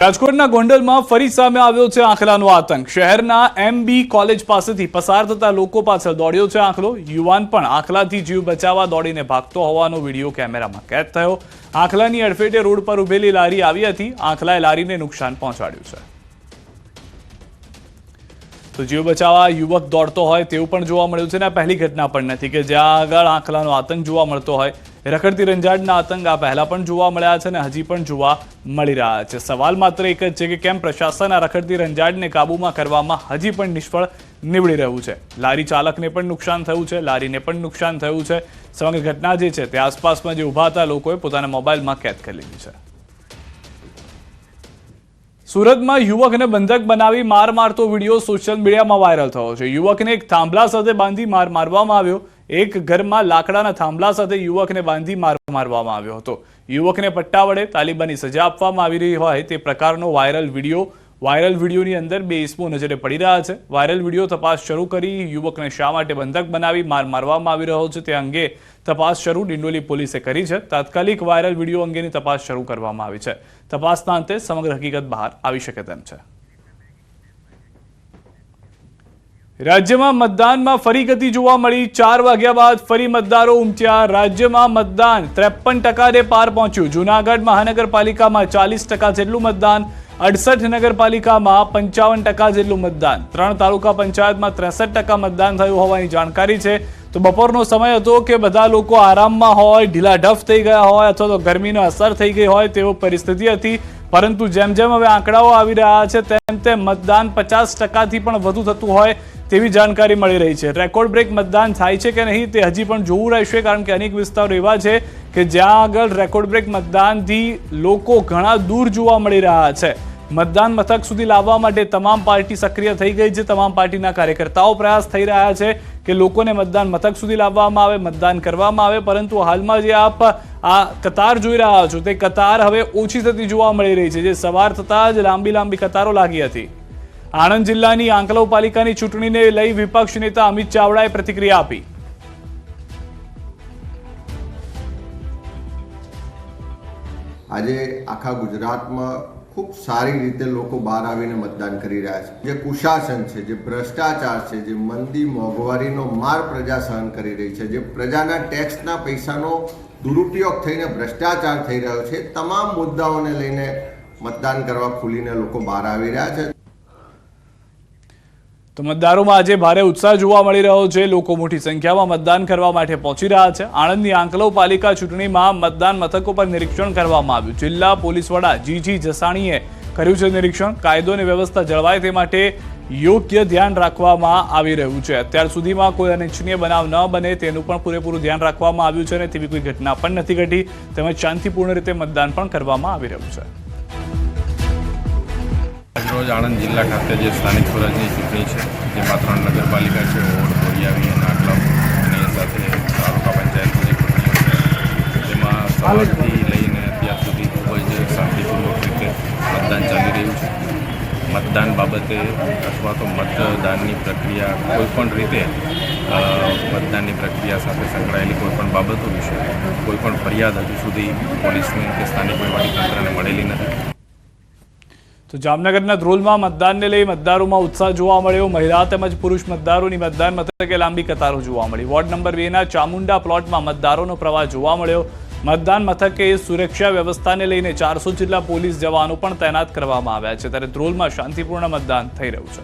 રાજકોટના ગોંડલમાં ફરી સામે આવ્યો છે આંખલાનો આતંક। શહેરના MB કોલેજ પાસેથી પસાર થતા લોકો પાછળ દોડ્યો છે આંખલો। યુવાન પણ આંખલાથી જીવ બચાવવા દોડીને ભાગતો હોવાનો વિડીયો કેમેરામાં કેદ થયો। આંખલાની અડફેટે રોડ પર ઉભેલી લારી આવી હતી। આંખલાએ લારીને નુકસાન પહોંચાડ્યું છે। તો જીવ બચાવવા યુવક દોડતો હોય તેવું પણ જોવા મળ્યું છે ને આ પહેલી ઘટના પણ નથી કે જ્યાં આગળ આંખલાનો આતંક જોવા મળતો હોય। રખડતી રંજાડના આતંક આ પહેલા પણ જોવા મળ્યા છે અને હજી પણ જોવા મળી રહ્યા છે। સવાલ માત્ર એક જ છે કે કેમ પ્રશાસન આ રખડતી રંજાડને કાબૂમાં કરવામાં હજી પણ નિષ્ફળ નીવડી રહ્યું છે। લારી ચાલકને પણ નુકસાન થયું છે, લારીને પણ નુકસાન થયું છે। સમગ્ર ઘટના જે છે તે આસપાસમાં જે ઊભા હતા લોકોએ પોતાના મોબાઈલમાં કેદ કરી લીધી છે। સુરતમાં યુવકને બંધક બનાવી માર મારતો વિડીયો સોશિયલ મીડિયામાં વાયરલ થયો છે। યુવકને એક થાંભલા સાથે બાંધી માર મારવામાં આવ્યો। એક ઘરમાં લાકડાના થાંભલા સાથે યુવકને બાંધી માર મારવામાં આવ્યો હતો। યુવકને પટ્ટા વડે તાલિબાની સજા આપવામાં આવી રહી હોય તે પ્રકારનો વાયરલ વિડીયોની અંદર બે ઇસમો નજરે પડી રહ્યા છે। વાયરલ વિડીયો તપાસ શરૂ કરી યુવકને શા માટે બંધક બનાવી માર મારવામાં આવી રહ્યો છે તે અંગે તપાસ શરૂ ડિંડોલી પોલીસે કરી છે। તાત્કાલિક વાયરલ વિડીયો અંગેની તપાસ શરૂ કરવામાં આવી છે। તપાસના અંતે સમગ્ર હકીકત બહાર આવી શકે તેમ છે। રાજ્યમાં મતદાનમાં ફરી ગતિ જોવા મળી। 4 વાગ્યા બાદ ફરી મતદારો ઉમટ્યા। રાજ્યમાં મતદાન 53% પાર પહોંચ્યું। જૂનાગઢ મહાનગરપાલિકામાં 40% જેટલું મતદાન, 68 નગરપાલિકામાં 55% જેટલું મતદાન, 3 તાલુકા પંચાયતમાં 63% મતદાન થયું હોવાની જાણકારી છે। તો બપોરનો સમય હતો કે બધા લોકો આરામમાં હોય, ઢીલાઢફ થઈ ગયા હોય અથવા તો ગરમીનો અસર થઈ ગઈ હોય તેવી પરિસ્થિતિ હતી। પરંતુ જેમ જેમ હવે આંકડાઓ આવી રહ્યા છે તેમ તેમ મતદાન 50%થી પણ વધુ થતું હોય તેવી જાણકારી મળી રહી છે। રેકોર્ડ બ્રેક મતદાન થાય છે કે નહીં તે હજી પણ જોવું રહેશે, કારણ કે અનેક વિસ્તારો એવા છે કે જ્યાં આગળ રેકોર્ડ બ્રેક મતદાનથી લોકો ઘણા દૂર જોવા મળી રહ્યા છે। મતદાન મથક સુધી લાવવા માટે તમામ પાર્ટી સક્રિય થઈ ગઈ છે। તમામ પાર્ટીના કાર્યકર્તાઓ પ્રયાસ થઈ રહ્યા છે કે લોકોને મતદાન મથક સુધી લાવવામાં આવે, મતદાન કરવામાં આવે। પરંતુ હાલમાં જે આપ આ કતાર જોઈ રહ્યા છો તે કતાર હવે ઓછી થતી જોવા મળી રહી છે, જે સવાર થતાં જ લાંબી કતારો લાગી હતી। આણંદ જિલ્લાની આંકલાવ પાલિકાની ચૂંટણીને લઈ વિપક્ષ નેતા અમિત ચાવડાએ પ્રતિક્રિયા આપી। આજે આખા ગુજરાતમાં ખૂબ સારી રીતે લોકો બહાર આવીને મતદાન કરી રહ્યા છે। જે કુશાસન છે, જે ભ્રષ્ટાચાર છે, જે મંદી મોંઘવારીનો માર પ્રજા સહન કરી રહી છે, જે પ્રજાના ટેક્સના પૈસાનો દુરુપયોગ થઈને ભ્રષ્ટાચાર થઈ રહ્યો છે, તમામ મુદ્દાઓને લઈને મતદાન કરવા ખુલીને લોકો બહાર આવી રહ્યા છે। તો મતદારોમાં આજે ભારે ઉત્સાહ જોવા મળી રહ્યો છે। લોકો મોટી સંખ્યામાં મતદાન કરવા માટે પહોંચી રહ્યા છે। આણંદની આંકલાવ પાલિકા ચૂંટણીમાં મતદાન મથકો પર નિરીક્ષણ કરવામાં આવ્યું। જિલ્લા પોલીસ વડા જીજી જસાણીએ કર્યું છે નિરીક્ષણ। કાયદો અને વ્યવસ્થા જળવાય તે માટે યોગ્ય ધ્યાન રાખવામાં આવી રહ્યું છે। અત્યાર સુધીમાં કોઈ અનિચ્છનીય બનાવ ન બને તેનું પણ પૂરેપૂરું ધ્યાન રાખવામાં આવ્યું છે અને તેવી કોઈ ઘટના પણ નથી ઘટી, તેમજ શાંતિપૂર્ણ રીતે મતદાન પણ કરવામાં આવી રહ્યું છે। આજરોજ આણંદ જિલ્લા ખાતે જે સ્થાનિક સ્વરાજની ચૂંટણી છે, જેમાં 3 નગરપાલિકા છે, ઓડ, બોરિયાવી અને આંકલાવ, અને સાથે તાલુકા પંચાયતની જે ચૂંટણીઓ છે તેમાં સવારથી લઈને અત્યાર સુધી ખૂબ જ શાંતિપૂર્વક રીતે મતદાન ચાલી રહ્યું છે। મતદાન બાબતે અથવા તો મતદાનની પ્રક્રિયા કોઈપણ રીતે મતદાનની પ્રક્રિયા સાથે સંકળાયેલી કોઈપણ બાબતો વિશે કોઈપણ ફરિયાદ હજુ સુધી પોલીસને કે સ્થાનિક વહીવટીતંત્રને મળેલી નથી। તો જામનગરના ધ્રોલમાં મતદાનને લઈ મતદારોમાં ઉત્સાહ જોવા મળ્યો। મહિલા તેમજ પુરુષ મતદારોની મતદાન મથકે લાંબી કતારો જોવા મળી। વોર્ડ નંબર 2ના ચામુંડા પ્લોટમાં મતદારોનો પ્રવાહ જોવા મળ્યો। મતદાન મથકે સુરક્ષા વ્યવસ્થાને લઈને 400 જેટલા પોલીસ જવાનો પણ તૈનાત કરવામાં આવ્યા છે, ત્યારે ધ્રોલમાં શાંતિપૂર્ણ મતદાન થઈ રહ્યું છે।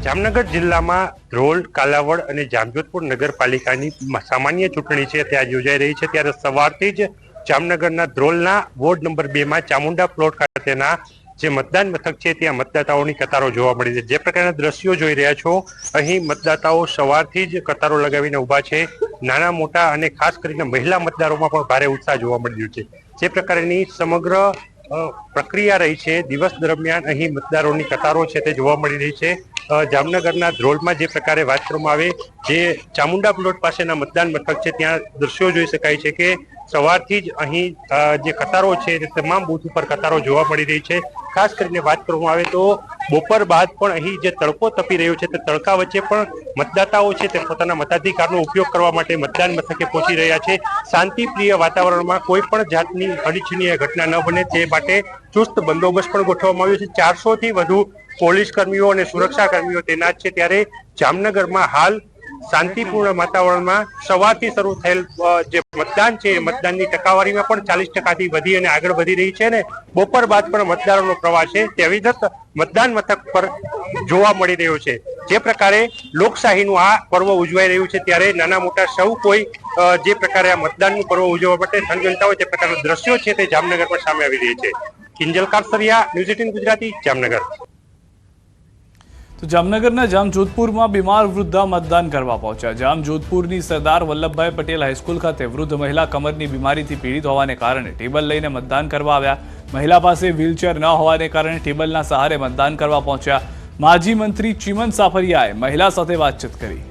જામનગર જિલ્લામાં ધ્રોલ, કાલાવડ અને જામજોધપુર નગરપાલિકાની સામાન્ય ચૂંટણી છે ત્યાં યોજાઈ રહી છે। ત્યારે સવારથી જ જામનગરના ધ્રોલના વોર્ડ નંબર 2માં ચામુંડા પ્લોટ ખાતેના જે મતદાન મથક છે ત્યાં મતદાતાઓની કતારો જોવા મળી છે। જે પ્રકારના દ્રશ્યો જોઈ રહ્યા છો, અહીં મતદાતાઓ સવારથી જ કતારો લગાવીને ઊભા છે। નાના મોટા અને ખાસ કરીને મહિલા મતદારોમાં પણ ભારે ઉત્સાહ જોવા મળી રહ્યો છે। જે પ્રકારની સમગ્ર પ્રક્રિયા રહી છે દિવસ દરમિયાન અહીં મતદારોની કતારો છે તે જોવા મળી રહી છે। જામનગરના ધ્રોલમાં જે પ્રકારે વાત કરવામાં આવે, જે ચામુંડા પ્લોટ પાસેના મતદાન મથક છે ત્યાં દ્રશ્યો જોઈ શકાય છે કે સવારથી જ અહીં જે કતારો છે તે તમામ બૂથ ઉપર કતારો જોવા મળી રહી છે। ખાસ કરીને વાત કરવામાં આવે તો બપોર બાદ પણ અહીં જે તડકો તપી રહ્યો છે તે તડકા વચ્ચે પણ મતદાતાઓ છે તે પોતાના મતાધિકારનો ઉપયોગ કરવા માટે મતદાન મથકે પહોંચી રહ્યા છે. શાંતિપ્રિય વાતાવરણમાં કોઈ પણ જાતની અનિચ્છનીય ઘટના ન બને તે માટે ચુસ્ત બંદોબસ્ત પણ ગોઠવવામાં આવ્યો છે. 400 થી વધુ પોલીસ કર્મીઓ અને સુરક્ષા કર્મીઓ તૈનાત છે. ત્યારે જામનગરમાં હાલ શાંતિપૂર્ણ વાતાવરણમાં સવારથી શરૂ થયેલ જે મતદાન છે એ મતદાનની ટકાવારીમાં પણ 40%થી વધી અને આગળ વધી રહી છે અને બપોર બાદ પણ મતદારોનો પ્રવાહ છે તે વિગત મતદાન મથક પર જોવા મળી રહ્યો છે. જે પ્રકારે લોકશાહીનું આ પર્વ ઉજવાઈ રહ્યું છે ત્યારે નાના મોટા સૌ કોઈ જે પ્રકારે આ મતદાનનું પર્વ ઉજવવા માટે થનગનતા હોય તે પ્રકારના દ્રશ્યો છે તે જામનગરમાં સામે આવી રહ્યા છે. કિંજલ કારસરિયા, ન્યૂઝ 18 ગુજરાતી, જામનગર. તો જામનગરના જામજોધપુરમાં બીમાર વૃદ્ધા મતદાન કરવા પહોંચ્યા. જામજોધપુરની સરદાર વલ્લભભાઈ પટેલ હાઈસ્કૂલ ખાતે વૃદ્ધ મહિલા કમરની બીમારીથી પીડિત હોવાને કારણે ટેબલ લઈને મતદાન કરવા આવ્યા. મહિલા પાસે વ્હીલચેર ન હોવાને કારણે ટેબલના સહારે મતદાન કરવા પહોંચ્યા. માજી મંત્રી ચીમન સાફરિયાએ મહિલા સાથે વાતચીત કરી.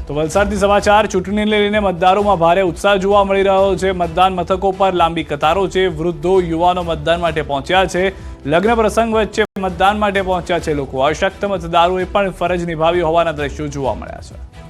તો વલસાડથી સમાચાર. ચૂંટણીને લઈને મતદારોમાં ભારે ઉત્સાહ જોવા મળી રહ્યો છે. મતદાન મથકો પર લાંબી કતારો છે. વૃદ્ધો, યુવાનો મતદાન માટે પહોંચ્યા છે. લગ્ન પ્રસંગ વચ્ચે મતદાન માટે પહોંચ્યા છે લોકો. અશક્ત મતદારોએ પણ ફરજ નિભાવી હોવાના દ્રશ્યો જોવા મળ્યા છે.